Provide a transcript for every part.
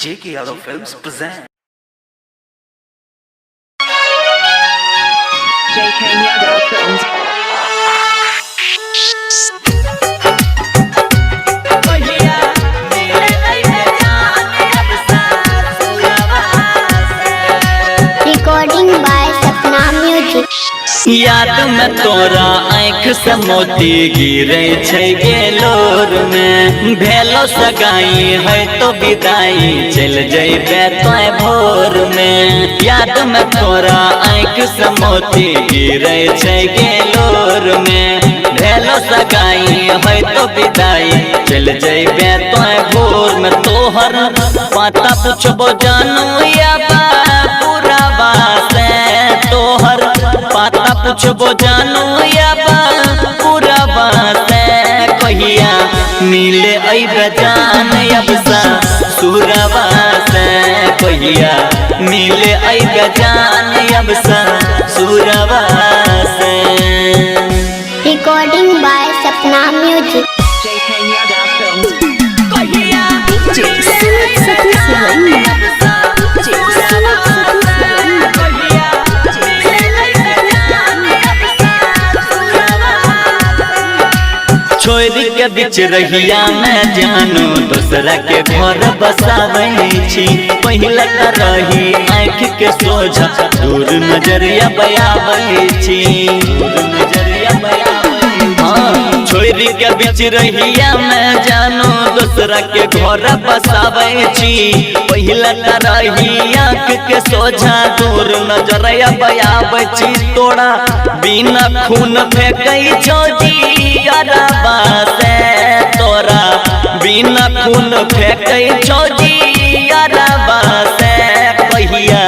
J.K. Yadav Films present. J.K. Yadav Films. Recording by Sapna Music. याद में तोरा आँख से मोती गिरे छै गेलोर में भेलो सगाई है तो विदाई चल जैबे तोय भोर में। याद में तोरा आँख से मोती गिरे छै गेलोर में भेलो सगाई है तो विदाई चल जैबे तोय भोर में। तोहर पता पूछबो जानू या पूरा बात तोहर पता पूछबो जानू या पूरा बात कहिया मिले अइबे जान अब सा सुरवा से कहिया मिले अइबे जान अब सा सुरवा से। Recording by Sapna Music. J.K. Yadav Films. कहिया छोरी के बीच रहिया में जानू दूसरा के घर बसावे छी पहले रही आँख के सोझा दूर नजरिया बयावे छी नजरिया बयावे। हाँ छोरी के बीच रहिया में जानू दूसरा के घर बसावे छी पहले रही आँख के सोझा दूर नजरिया बयावे छी। तोड़ा बिना खून फेंकई छोड़ी से तोरा बिना खून फेंकई छोड़ी से कहिया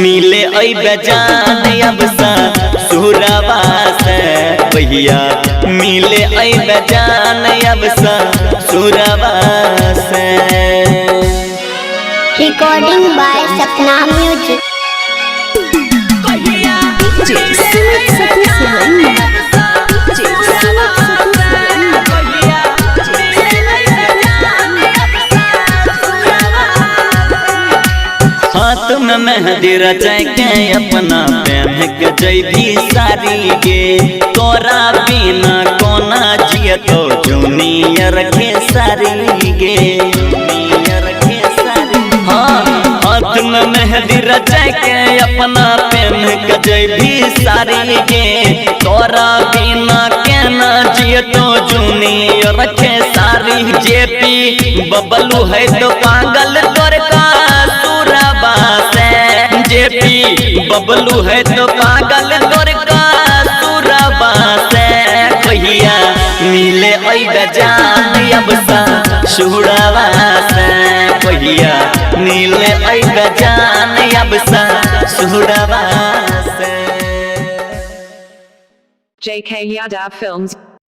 मिले अइबे जान अब सा सुरवा से कहिया मिले अइबे जान अब सा सुरवा से। Recording by Sapna Music. हाथ में मेहंदी रचाई के अपना पहन के जैभी सारी गे तोरा बिना कोना जिया तो जूनियर के सारी गे जूनियर के सारी। हाँ हाथ में मेहंदी रचाई के अपना पहन के जैभी सारी गे तोरा बिना केना जिया तो जूनियर के सारी। जेपी बबलू है तो पागल तोर का जेपी बबलू है तो पागल तोर का सुरवा से कहिया मिले अइबे जान अब सा सुरवा से कहिया मिले अइबे जान अब सा सुरवा से। J.K. Yadav Films.